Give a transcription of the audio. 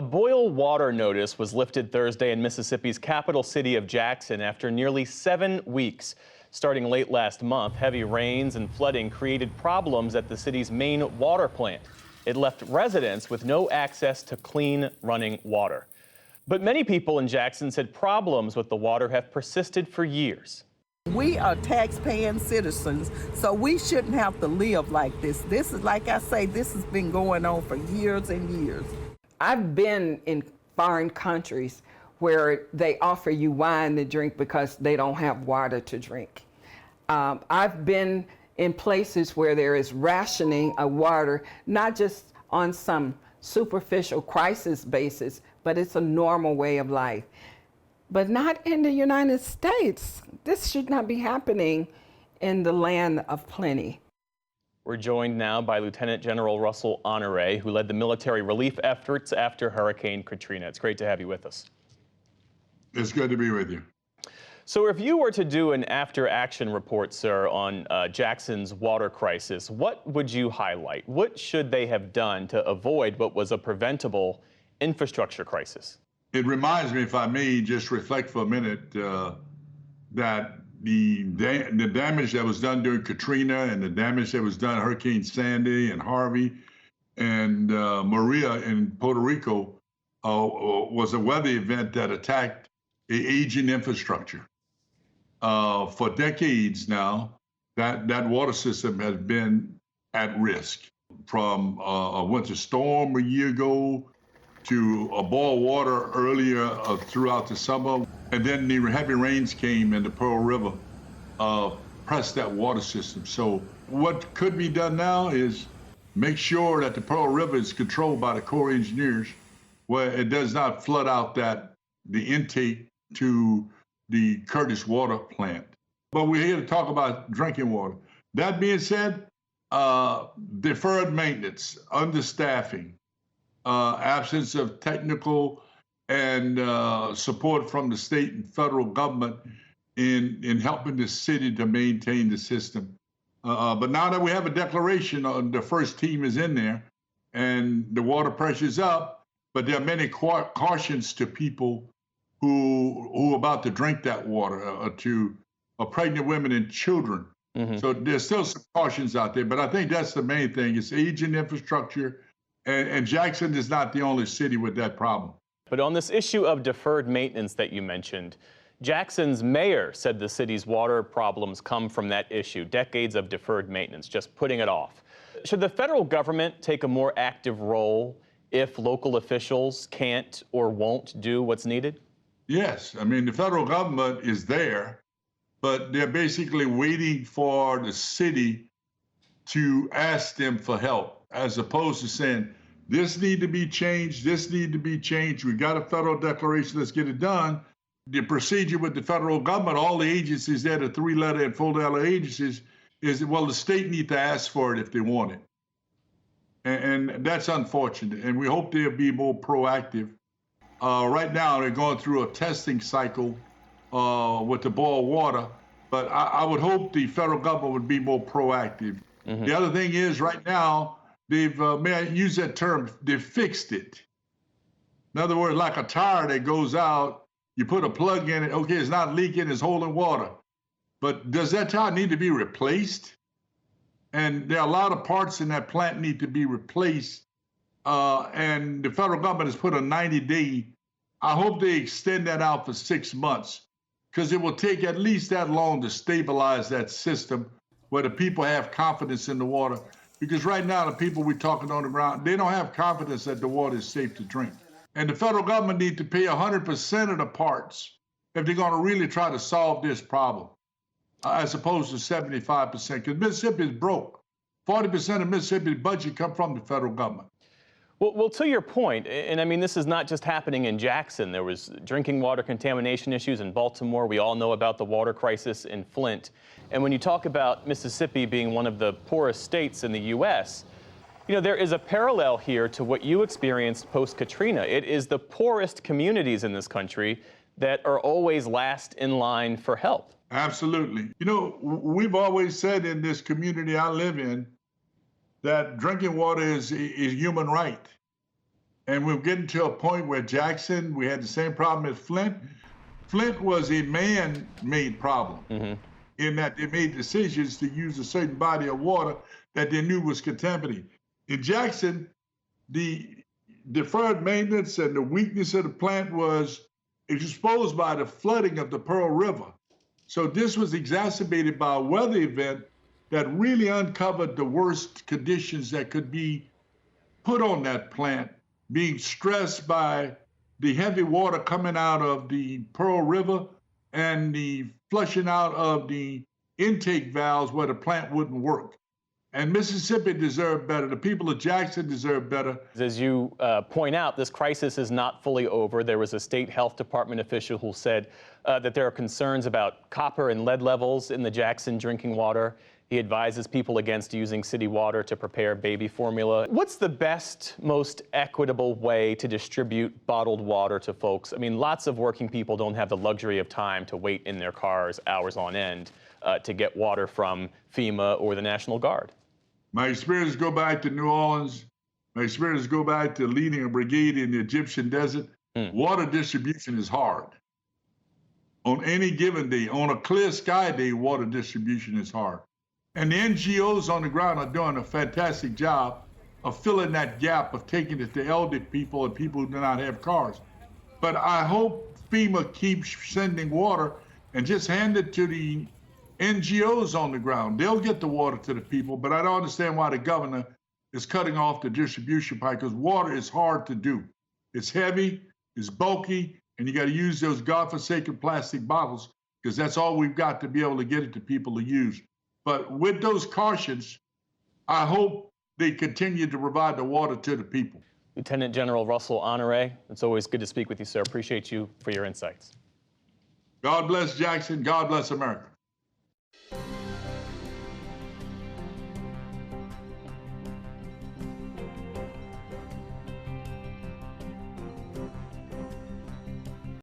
boil water notice was lifted Thursday in Mississippi's capital city of Jackson after nearly 7 weeks. Starting late last month, heavy rains and flooding created problems at the city's main water plant. It left residents with no access to clean running water. But many people in Jackson said problems with the water have persisted for years. We are tax-paying citizens, so we shouldn't have to live like this. This is, like I say, this has been going on for years and years. I've been in foreign countries where they offer you wine to drink because they don't have water to drink. I've been in places where there is rationing of water, not just on some superficial crisis basis, but it's a normal way of life. But not in the United States. This should not be happening in the land of plenty. We're joined now by Lieutenant General Russell Honore, who led the military relief efforts after Hurricane Katrina. It's great to have you with us. It's good to be with you. So if you were to do an after-action report, sir, on Jackson's water crisis, what would you highlight? What should they have done to avoid what was a preventable infrastructure crisis? It reminds me, if I may just reflect for a minute, that the damage that was done during Katrina and the damage that was done Hurricane Sandy and Harvey and Maria in Puerto Rico was a weather event that attacked an aging infrastructure. For decades now, that water system has been at risk, from a winter storm a year ago to a boil water earlier throughout the summer. And then the heavy rains came and the Pearl River pressed that water system. So what could be done now is make sure that the Pearl River is controlled by the Corps of Engineers, where it does not flood out the intake to the Curtis Water Plant. But we're here to talk about drinking water. That being said, deferred maintenance, understaffing, absence of technical and support from the state and federal government in helping the city to maintain the system. But now that we have a declaration, the first team is in there and the water pressure's up, but there are many cautions to people who are about to drink that water, to pregnant women and children. Mm-hmm. So there's still some cautions out there, but I think that's the main thing. It's aging infrastructure, and Jackson is not the only city with that problem. But on this issue of deferred maintenance that you mentioned, Jackson's mayor said the city's water problems come from that issue, decades of deferred maintenance, just putting it off. Should the federal government take a more active role if local officials can't or won't do what's needed? Yes, I mean, the federal government is there, but they're basically waiting for the city to ask them for help, as opposed to saying, this need to be changed, this need to be changed. We got a federal declaration, let's get it done. The procedure with the federal government, all the agencies there, the 3-letter and 4-letter agencies, is, well, the state need to ask for it if they want it. And that's unfortunate, and we hope they'll be more proactive. Right now, they're going through a testing cycle with the boil water, but I would hope the federal government would be more proactive. Mm-hmm. The other thing is, right now, they've, may I use that term, they've fixed it. In other words, like a tire that goes out, you put a plug in it, okay, it's not leaking, it's holding water. But does that tire need to be replaced? And there are a lot of parts in that plant need to be replaced. And the federal government has put a 90-day, I hope they extend that out for 6 months, because it will take at least that long to stabilize that system where the people have confidence in the water. Because right now, the people we're talking on the ground, they don't have confidence that the water is safe to drink. And the federal government needs to pay 100% of the parts if they're going to really try to solve this problem, as opposed to 75%, because Mississippi is broke. 40% of Mississippi's budget comes from the federal government. Well, to your point, and I mean, this is not just happening in Jackson. There was drinking water contamination issues in Baltimore. We all know about the water crisis in Flint. And when you talk about Mississippi being one of the poorest states in the U.S., you know, there is a parallel here to what you experienced post-Katrina. It is the poorest communities in this country that are always last in line for help. Absolutely. You know, we've always said in this community I live in that drinking water is a human right. And we're getting to a point where Jackson, we had the same problem as Flint. Flint was a man-made problem in that they made decisions to use a certain body of water that they knew was contaminated. In Jackson, the deferred maintenance and the weakness of the plant was exposed by the flooding of the Pearl River. So this was exacerbated by a weather event that really uncovered the worst conditions that could be put on that plant, being stressed by the heavy water coming out of the Pearl River and the flushing out of the intake valves where the plant wouldn't work. And Mississippi deserved better. The people of Jackson deserve better. As you point out, this crisis is not fully over. There was a state health department official who said that there are concerns about copper and lead levels in the Jackson drinking water. He advises people against using city water to prepare baby formula. What's the best, most equitable way to distribute bottled water to folks? I mean, lots of working people don't have the luxury of time to wait in their cars hours on end to get water from FEMA or the National Guard. My experience go back to New Orleans. My experience go back to leading a brigade in the Egyptian desert. Water distribution is hard. On any given day, on a clear sky day, water distribution is hard. And the NGOs on the ground are doing a fantastic job of filling that gap of taking it to elderly people and people who do not have cars. But I hope FEMA keeps sending water and just hand it to the NGOs on the ground. They'll get the water to the people, but I don't understand why the governor is cutting off the distribution pipe, because water is hard to do. It's heavy, it's bulky, and you got to use those godforsaken plastic bottles, because that's all we've got to be able to get it to people to use. But with those cautions, I hope they continue to provide the water to the people. Lieutenant General Russell Honore, it's always good to speak with you, sir. Appreciate you for your insights. God bless Jackson. God bless America.